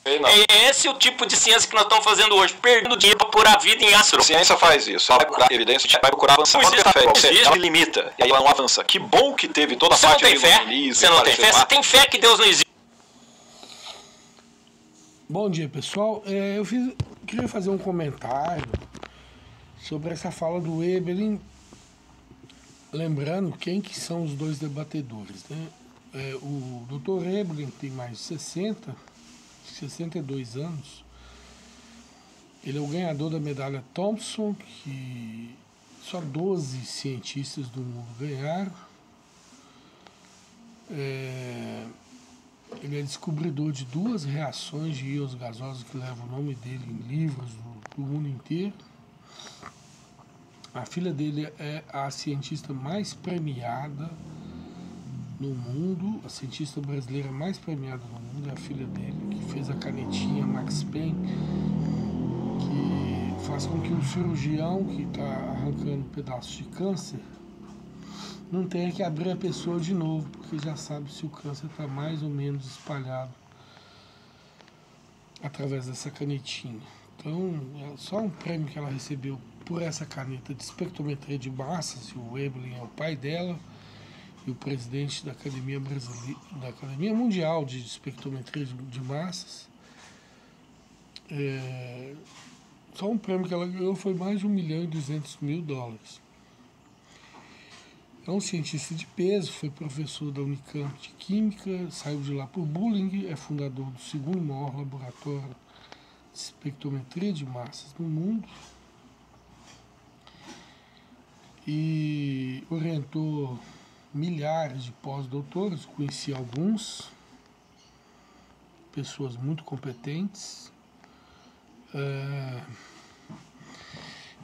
Não. É esse o tipo de ciência que nós estamos fazendo hoje, perdendo dinheiro para pôr a vida em astro. A ciência faz isso, ela vai procurar evidência, vai procurar avançar. Ela limita, e aí ela não avança. Que bom que teve toda a Você parte não tem fé? Você não tem fé? Você tem fé que Deus não existe? Bom dia, pessoal. Queria fazer um comentário sobre essa fala do Eberlin, lembrando quem que são os dois debatedores, né? O Dr. Eberlin tem mais de 62 anos. Ele é o ganhador da medalha Thompson, que só 12 cientistas do mundo ganharam. Ele é descobridor de 2 reações de íons gasosos que levam o nome dele em livros do mundo inteiro. A filha dele é a cientista mais premiada no mundo, a cientista brasileira mais premiada no mundo é a filha dele, que fez a canetinha Max Payne, que faz com que o cirurgião que está arrancando pedaços de câncer não tenha que abrir a pessoa de novo, porque já sabe se o câncer está mais ou menos espalhado através dessa canetinha. Então, é só um prêmio que ela recebeu por essa caneta de espectrometria de massas, e o Eberlin é o pai dela, e o presidente da Academia Brasileira, da Academia Mundial de Espectrometria de Massas. Só um prêmio que ela ganhou foi mais de $1.200.000. É um cientista de peso, foi professor da Unicamp de Química, saiu de lá por bullying, é fundador do segundo maior laboratório de espectrometria de massas no mundo e orientou milhares de pós-doutores, conheci alguns, pessoas muito competentes.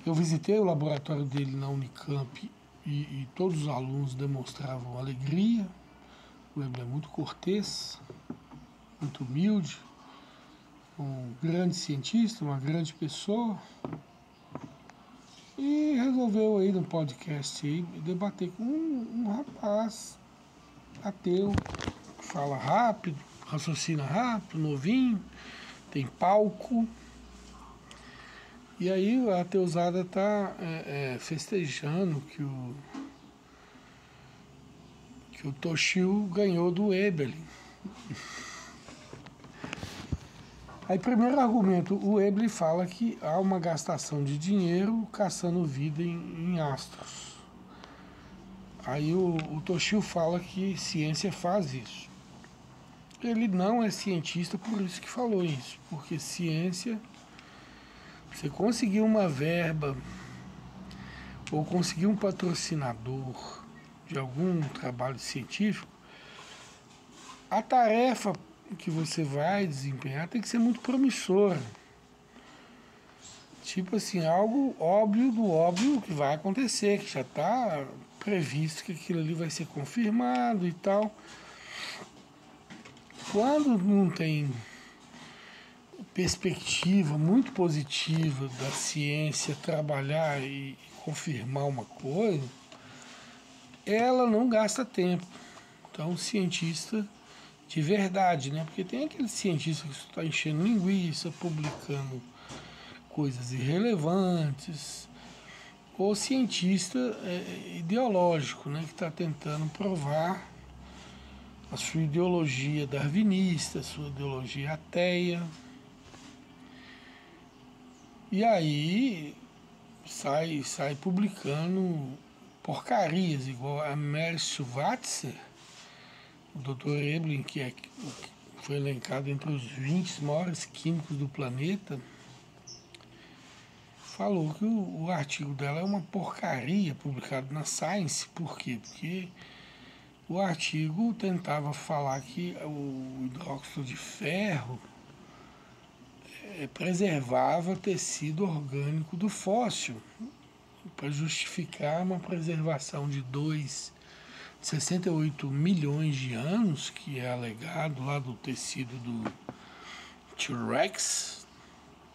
Eu visitei o laboratório dele na Unicamp e todos os alunos demonstravam alegria. O Eberlin é muito cortês, muito humilde, um grande cientista, uma grande pessoa. E resolveu aí no podcast aí, debater com um rapaz ateu, que fala rápido, raciocina rápido, novinho, tem palco. E aí a ateuzada está festejando que o Toshio ganhou do Eberlin. Aí, primeiro argumento, o Eberlin fala que há uma gastação de dinheiro caçando vida em astros. Aí o Toshio fala que ciência faz isso. Ele não é cientista, por isso que falou isso. Porque ciência, você conseguir uma verba ou conseguir um patrocinador de algum trabalho científico, a tarefa que você vai desempenhar tem que ser muito promissora. Tipo assim, algo óbvio do óbvio que vai acontecer, que já está previsto que aquilo ali vai ser confirmado e tal. Quando não tem perspectiva muito positiva da ciência trabalhar e confirmar uma coisa, ela não gasta tempo. Então, o cientista de verdade, né? Porque tem aquele cientista que está enchendo linguiça, publicando coisas irrelevantes, ou cientista ideológico, né? Que está tentando provar a sua ideologia darwinista, a sua ideologia ateia. E aí sai publicando porcarias, igual a Mary Schwartzer, o Dr. Eberlin, que foi elencado entre os 20 maiores químicos do planeta, falou que o artigo dela é uma porcaria publicado na Science. Por quê? Porque o artigo tentava falar que o hidróxido de ferro preservava tecido orgânico do fóssil, para justificar uma preservação de 68 milhões de anos, que é alegado lá do tecido do T-Rex,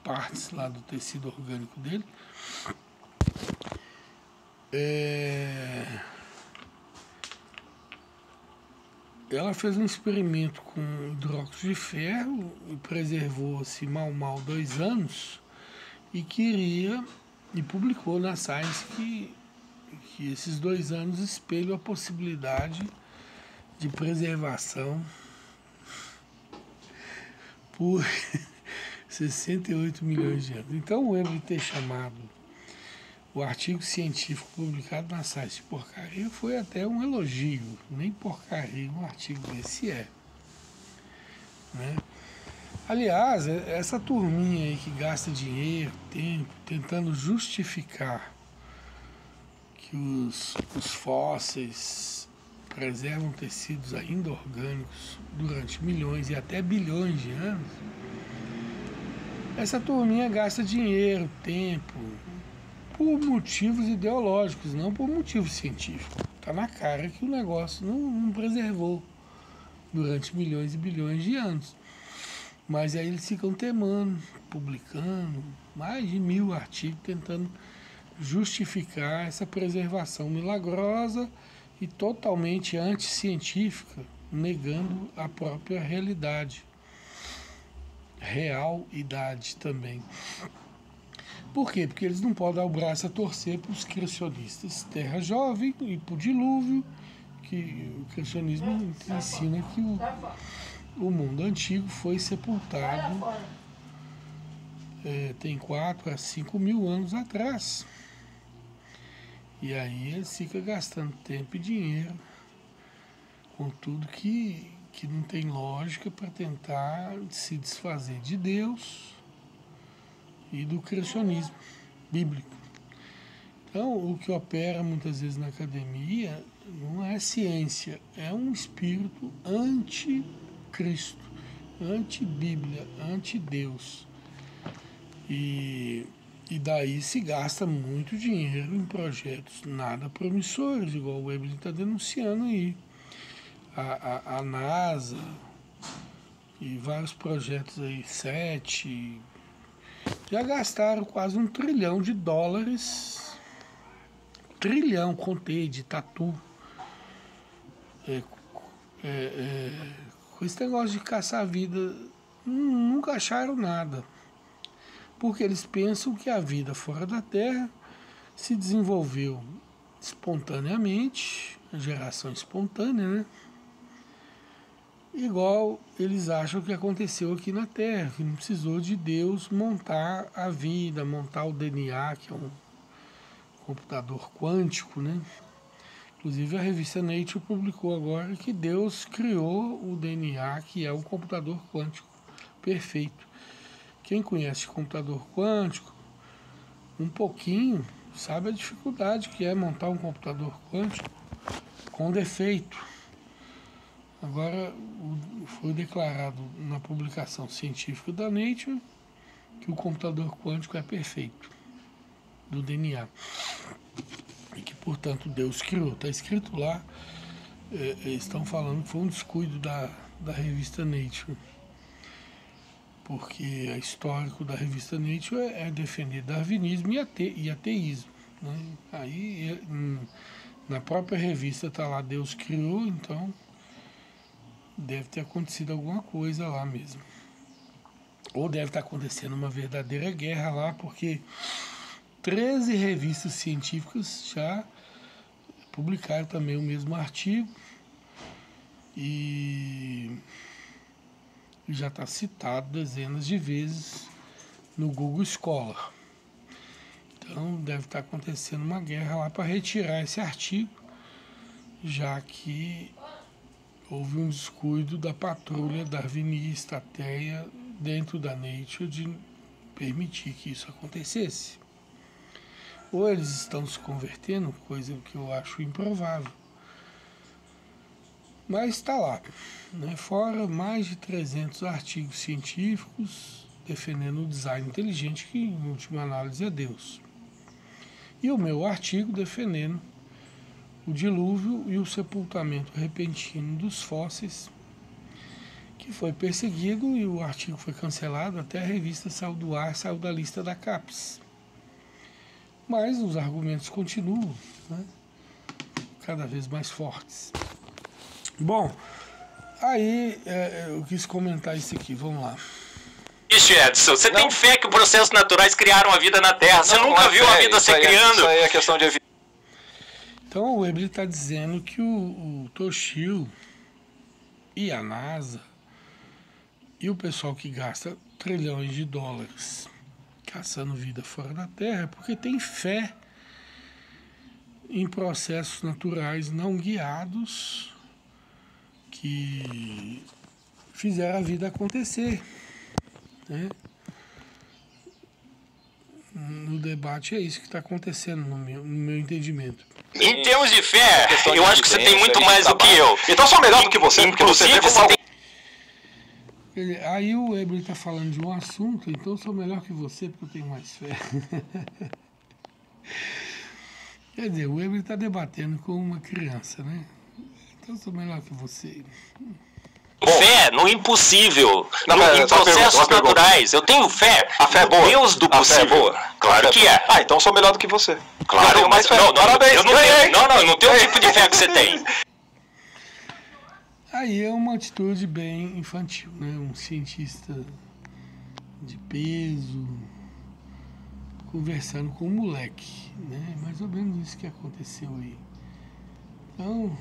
partes lá do tecido orgânico dele. ela fez um experimento com hidróxido de ferro e preservou-se mal 2 anos e publicou na Science que esses 2 anos espelham a possibilidade de preservação por 68 milhões de anos. Então, o Webley ter chamado o artigo científico publicado na Science de porcaria foi até um elogio. Nem porcaria um artigo desse é. Né? Aliás, essa turminha aí que gasta dinheiro, tempo, tentando justificar que os fósseis preservam tecidos ainda orgânicos durante milhões e até bilhões de anos, essa turminha gasta dinheiro, tempo, por motivos ideológicos, não por motivos científicos. Está na cara que o negócio não preservou durante milhões e bilhões de anos. Mas aí eles ficam temando, publicando mais de 1000 artigos tentando justificar essa preservação milagrosa e totalmente anticientífica, negando a própria realidade. Realidade também. Por quê? Porque eles não podem dar o braço a torcer para os criacionistas Terra Jovem e para o dilúvio, que o criacionismo ensina que o mundo antigo foi sepultado tem 4 a 5 mil anos atrás. E aí eles ficam gastando tempo e dinheiro com tudo que não tem lógica para tentar se desfazer de Deus e do criacionismo bíblico. Então, o que opera muitas vezes na academia não é ciência, é um espírito anti-Cristo, anti-Bíblia, anti-Deus. E daí se gasta muito dinheiro em projetos nada promissores, igual o Webley está denunciando aí. A NASA e vários projetos aí, 7, já gastaram quase $1 trilhão. Trilhão, contei, de tatu. Com esse negócio de caçar a vida, nunca acharam nada. Porque eles pensam que a vida fora da Terra se desenvolveu espontaneamente, a geração espontânea, né? Igual eles acham que aconteceu aqui na Terra, que não precisou de Deus montar a vida, montar o DNA, que é um computador quântico, né? Inclusive a revista Nature publicou agora que Deus criou o DNA, que é um computador quântico perfeito. Quem conhece computador quântico, um pouquinho, sabe a dificuldade que é montar um computador quântico com defeito. Agora, foi declarado na publicação científica da Nature que o computador quântico é perfeito, do DNA. E que, portanto, Deus criou. Está escrito lá, estão falando que foi um descuido da revista Nature. Porque o histórico da revista Nature é defender darwinismo e ateísmo. Né? Aí, na própria revista está lá, Deus criou, então deve ter acontecido alguma coisa lá mesmo. Ou deve estar acontecendo uma verdadeira guerra lá, porque 13 revistas científicas já publicaram também o mesmo artigo e já está citado dezenas de vezes no Google Scholar. Então deve estar acontecendo uma guerra lá para retirar esse artigo, já que houve um descuido da patrulha darwinista ateia dentro da Nature de permitir que isso acontecesse. Ou eles estão se convertendo, coisa que eu acho improvável. Mas está lá, né? Fora mais de 300 artigos científicos defendendo o design inteligente, que em última análise é Deus. E o meu artigo defendendo o dilúvio e o sepultamento repentino dos fósseis, que foi perseguido e o artigo foi cancelado, até a revista saiu do ar, saiu da lista da CAPES. Mas os argumentos continuam, né? Cada vez mais fortes. Bom, Aí eu quis comentar isso aqui, vamos lá. Isso, Edson, você tem fé que processos naturais criaram a vida na Terra? Você nunca viu a vida se criando? Isso aí é questão de evidência. Então o Weber está dizendo que o Toshio e a NASA e o pessoal que gasta trilhões de dólares caçando vida fora da Terra é porque tem fé em processos naturais não guiados que fizeram a vida acontecer, né? No debate é isso que está acontecendo no meu entendimento. Em termos de fé, eu acho que você tem muito mais do que eu. Então sou melhor do que você, porque você vê como... Aí o Weber está falando de um assunto, então eu sou melhor que você porque eu tenho mais fé. Quer dizer, o Weber está debatendo com uma criança, né? Então eu sou melhor que você. Fé no impossível, em processos naturais. Eu tenho fé. A fé é boa. Deus do possível. A fé é boa. Claro que é. Ah, então sou melhor do que você. Claro, eu mas parabéns. Eu não tenho o tipo de fé que você tem. Aí é uma atitude bem infantil, né? Um cientista de peso conversando com um moleque, né? Mais ou menos isso que aconteceu aí. Então,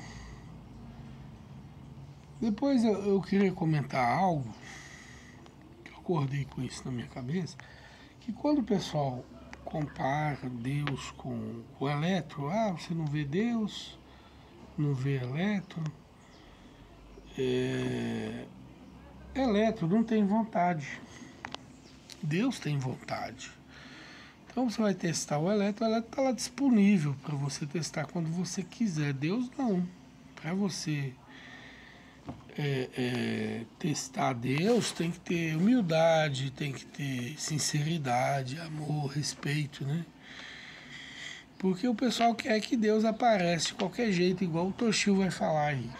depois eu queria comentar algo, que eu acordei com isso na minha cabeça, que quando o pessoal compara Deus com o elétron, você não vê Deus, não vê elétron, elétron não tem vontade, Deus tem vontade. Então você vai testar o elétron está lá disponível para você testar quando você quiser. Deus não. Para você testar Deus tem que ter humildade, tem que ter sinceridade, amor, respeito, né? Porque o pessoal quer que Deus apareça de qualquer jeito, igual o Toshio vai falar aí.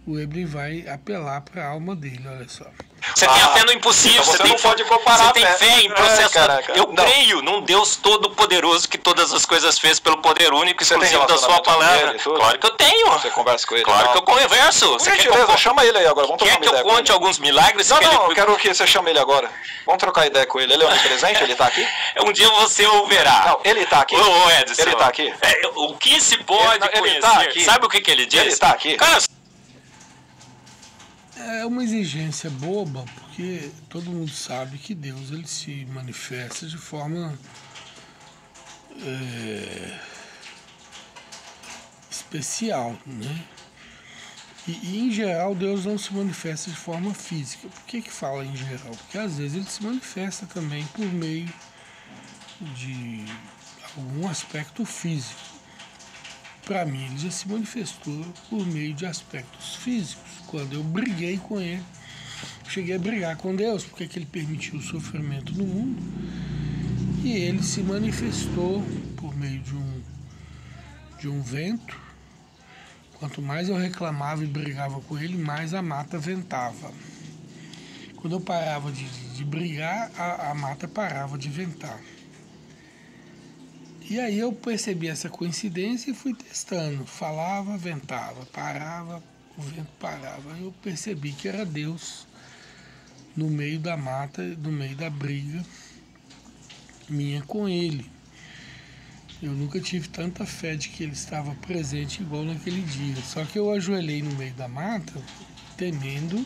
O Weber vai apelar para a alma dele, olha só. Você tem a fé no impossível, então você não pode comparar. Você tem fé em processo. Eu creio num Deus todo-poderoso que todas as coisas fez pelo poder único, exclusivo da sua palavra. Claro que eu tenho. Você conversa com ele? Claro que eu converso. Por gentileza, chama ele aí agora. Vamos trocar uma ideia. Quer que eu conte alguns milagres? Não, eu quero que você chame ele agora. Vamos trocar ideia com ele. Ele é onipresente? Ele tá aqui? Um dia você o verá. Não, ele tá aqui? Ô, Edson. Ele tá aqui? O que se pode conhecer? Tá aqui. Sabe o que ele diz? Ele tá aqui? Cara, é uma exigência boba, porque todo mundo sabe que Deus ele se manifesta de forma especial, né? E em geral Deus não se manifesta de forma física. Por que fala em geral? Porque às vezes ele se manifesta também por meio de algum aspecto físico. Para mim, ele já se manifestou por meio de aspectos físicos. Quando eu briguei com ele, cheguei a brigar com Deus, porque que ele permitiu o sofrimento no mundo. E ele se manifestou por meio de um vento. Quanto mais eu reclamava e brigava com ele, mais a mata ventava. Quando eu parava de brigar, a mata parava de ventar. E aí eu percebi essa coincidência e fui testando. Falava, ventava, parava, o vento parava. Aí eu percebi que era Deus no meio da mata, no meio da briga minha com ele. Eu nunca tive tanta fé de que ele estava presente igual naquele dia. Só que eu ajoelhei no meio da mata, temendo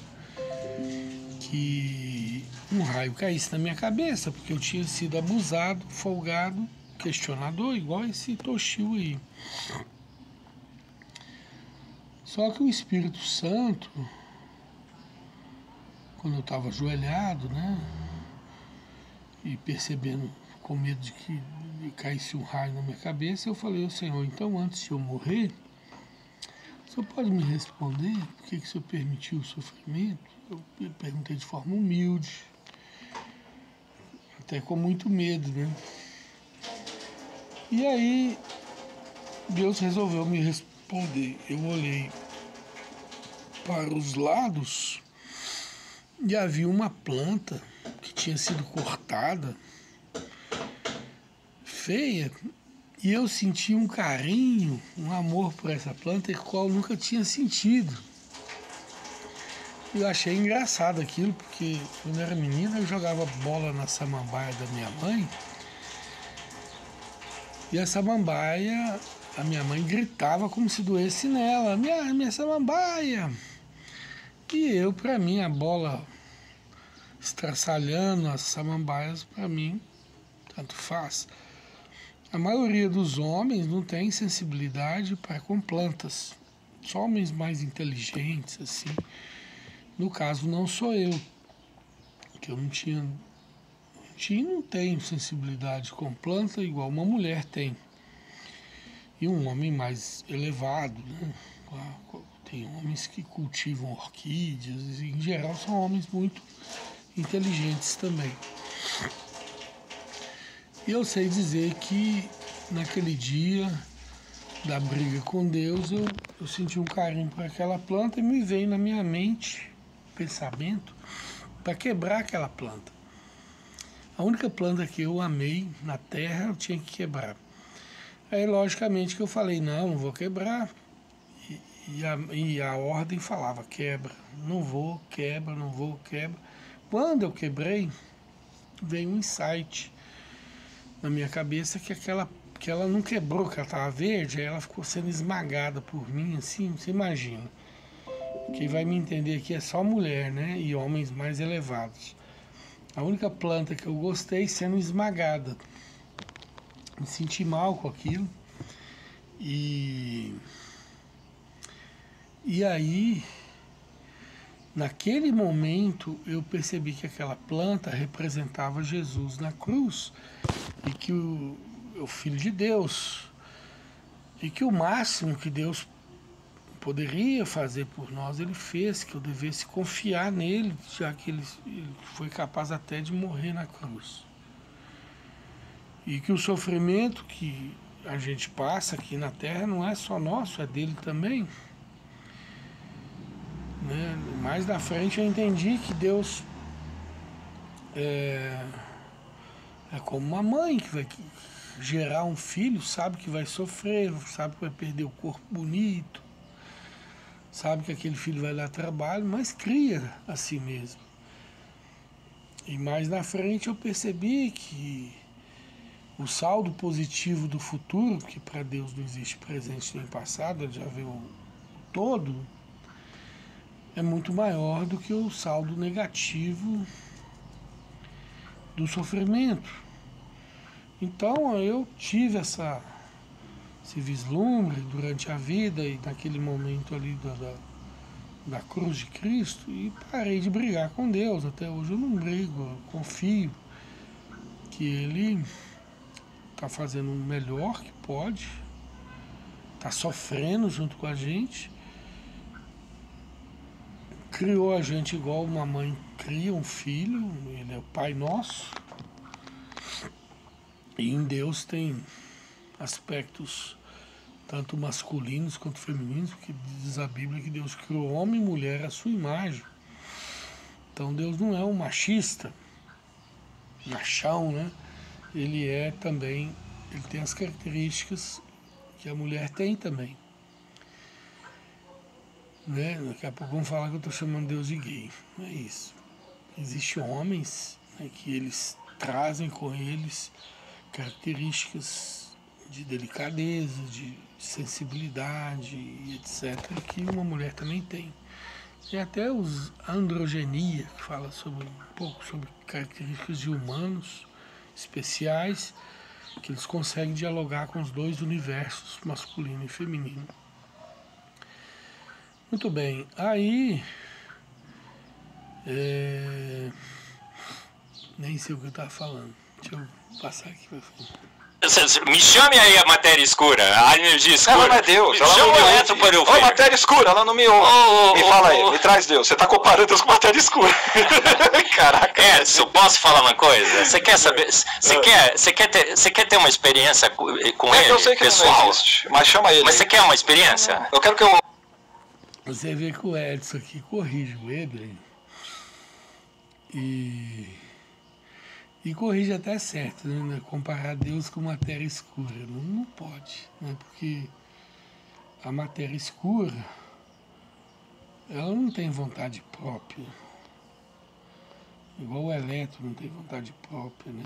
que um raio caísse na minha cabeça, porque eu tinha sido abusado, folgado, questionador, igual esse Toshio aí. Só que o Espírito Santo, quando eu estava ajoelhado, né, e percebendo, com medo de que caísse um raio na minha cabeça, eu falei ao Senhor, então antes de eu morrer, o Senhor pode me responder por que o Senhor permitiu o sofrimento? Eu perguntei de forma humilde, até com muito medo, né? E aí, Deus resolveu me responder. Eu olhei para os lados e havia uma planta que tinha sido cortada, feia, E eu senti um carinho, um amor por essa planta, que qual eu nunca tinha sentido. Eu achei engraçado aquilo, porque quando eu era menina eu jogava bola na samambaia da minha mãe. E a samambaia, a minha mãe gritava como se doesse nela, minha samambaia. E eu, para mim, a bola estraçalhando as samambaias, para mim, tanto faz. A maioria dos homens não tem sensibilidade para com plantas. Só homens mais inteligentes, assim. No caso, não sou eu, que eu não tenho sensibilidade com planta igual uma mulher tem. E um homem mais elevado, né? Tem homens que cultivam orquídeas, e em geral são homens muito inteligentes também. E eu sei dizer que naquele dia da briga com Deus, eu senti um carinho por aquela planta e me veio na minha mente pensamento para quebrar aquela planta. A única planta que eu amei na terra eu tinha que quebrar. Aí logicamente que eu falei, não vou quebrar. E a ordem falava, quebra, não vou, quebra, não vou, quebra. Quando eu quebrei, veio um insight na minha cabeça que ela não quebrou, que ela estava verde, aí ela ficou sendo esmagada por mim, assim, você imagina. Quem vai me entender aqui é só mulher, né? E homens mais elevados. A única planta que eu gostei sendo esmagada. Me senti mal com aquilo. E aí, naquele momento, eu percebi que aquela planta representava Jesus na cruz. E que o Filho de Deus. E que o máximo que Deus poderia fazer por nós, ele fez, que eu devesse confiar nele, já que ele foi capaz até de morrer na cruz. E que o sofrimento que a gente passa aqui na terra não é só nosso, é dele também. Né? Mais na frente eu entendi que Deus é como uma mãe que vai gerar um filho, sabe que vai sofrer, sabe que vai perder o corpo bonito, sabe que aquele filho vai dar trabalho, mas cria a si mesmo. E mais na frente eu percebi que o saldo positivo do futuro, que para Deus não existe presente nem passado, ele já vê o todo, é muito maior do que o saldo negativo do sofrimento. Então eu tive esse vislumbre durante a vida e naquele momento ali da cruz de Cristo e parei de brigar com Deus. Até hoje eu não brigo, eu confio que Ele está fazendo o melhor que pode, está sofrendo junto com a gente, criou a gente igual uma mãe cria um filho, Ele é o Pai Nosso. E em Deus tem aspectos tanto masculinos quanto femininos, porque diz a Bíblia que Deus criou homem e mulher à sua imagem. Então Deus não é um machista, machão, né? Ele tem as características que a mulher tem também. Né? Daqui a pouco vamos falar que eu estou chamando Deus de gay. Não é isso. Existem homens, né, que eles trazem com eles características de delicadeza, de sensibilidade, etc., que uma mulher também tem. Tem até a androgenia, que fala um pouco sobre características de humanos especiais, que eles conseguem dialogar com os dois universos, masculino e feminino. Muito bem, aí nem sei o que eu estava falando. Deixa eu passar aqui para frente. Me chame aí a matéria escura, a energia escura. Ela não é Deus. Chama o eletro para eu ver. Ô, matéria escura, ela não me ouve. Me fala aí, me traz Deus. Você está comparando Deus com matéria escura. Caraca. Edson, posso falar uma coisa? Você quer saber? Você quer ter uma experiência com ele, eu sei que pessoal? Não existe, mas chama ele. Mas você quer uma experiência? Eu quero que eu... Você vê que o Edson aqui corrige o Edley. E E corrige até certo, né? Comparar Deus com matéria escura. Não pode, né? Porque a matéria escura, ela não tem vontade própria. Igual o elétron não tem vontade própria, né?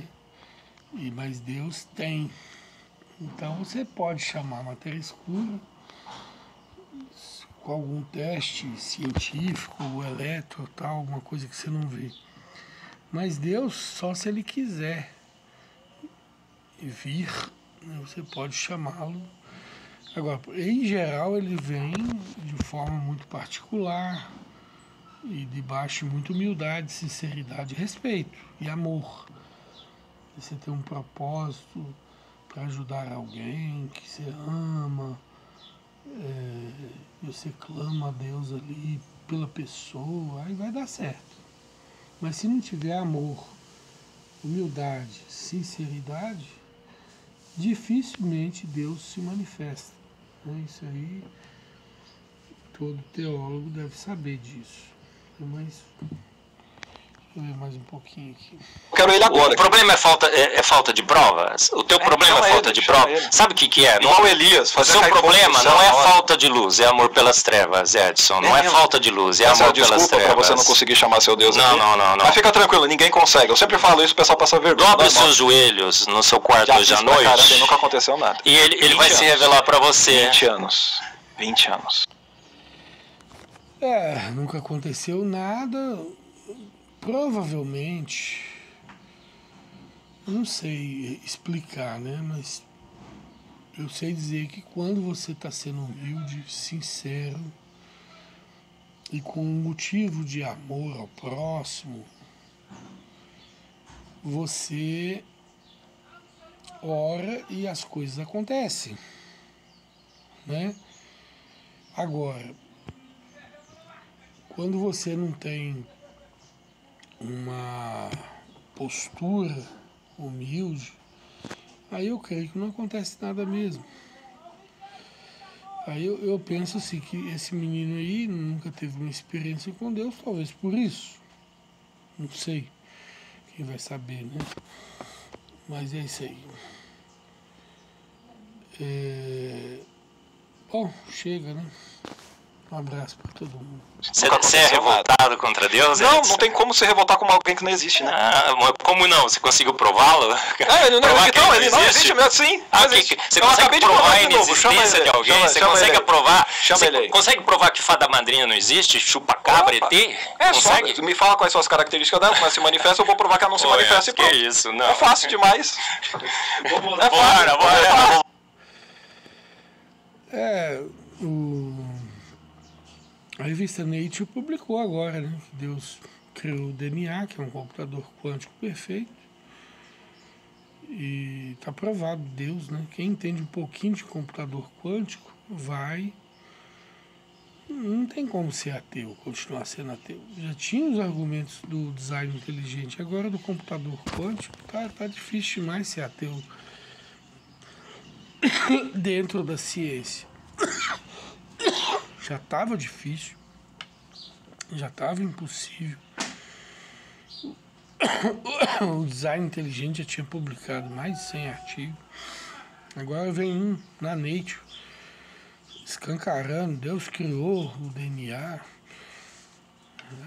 Mas Deus tem. Então você pode chamar a matéria escura com algum teste científico, o elétron, tal, alguma coisa que você não vê. Mas Deus, só se Ele quiser vir, né, você pode chamá-lo. Agora, em geral, Ele vem de forma muito particular e debaixo de muita humildade, sinceridade, respeito e amor. Você tem um propósito para ajudar alguém que você ama, você clama a Deus ali pela pessoa, aí vai dar certo. Mas se não tiver amor, humildade, sinceridade, dificilmente Deus se manifesta, né? Isso aí, todo teólogo deve saber disso. Mas, deixa eu ver mais um pouquinho aqui. Quero ele agora. O problema é falta de provas? O teu problema é falta de prova? Sabe o que é? Igual Elias. O seu problema não é falta de luz, é amor pelas trevas, Edson. Não é falta de luz, é amor pelas trevas. Para você não conseguir chamar seu Deus aqui. Não. Mas fica tranquilo, ninguém consegue. Eu sempre falo isso, o pessoal passa vergonha. Dobre os seus joelhos no seu quarto hoje à noite. Caramba, nunca aconteceu nada. E ele vai se revelar para você. 20 anos. 20 anos. Nunca aconteceu nada. Provavelmente, eu não sei explicar, né? Mas eu sei dizer que quando você está sendo humilde, sincero e com um motivo de amor ao próximo, você ora e as coisas acontecem, né? Agora, quando você não tem uma postura humilde, aí eu creio que não acontece nada mesmo. Aí eu penso assim, que esse menino aí nunca teve uma experiência com Deus, talvez por isso. Não sei. Quem vai saber, né? Mas é isso aí. Bom, chega, né? Um abraço para todo mundo. Você é revoltado contra Deus? Não tem como se revoltar com alguém que não existe, né? Como não? Você conseguiu prová-lo? Ele não existe mesmo, sim. Você consegue provar a inexistência de alguém? Você consegue provar? Você consegue provar que fada madrinha não existe? Chupa-cabra, ET? Consegue? Só, me fala quais são as características dela, mas se manifesta, eu vou provar que ela não se manifesta e pronto. Que isso, não. É fácil demais. Bora. A revista Nature publicou agora, né, que Deus criou o DNA, que é um computador quântico perfeito. E está provado, Deus, né? Quem entende um pouquinho de computador quântico vai... Não tem como ser ateu, continuar sendo ateu. Já tinha os argumentos do design inteligente, agora do computador quântico tá difícil demais ser ateu dentro da ciência. Já estava difícil, já estava impossível. O design inteligente já tinha publicado mais de 100 artigos. Agora vem um na Nature, escancarando, Deus criou o DNA.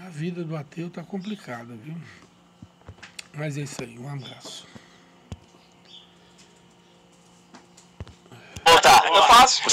A vida do ateu está complicada, viu? Mas é isso aí, um abraço. É fácil.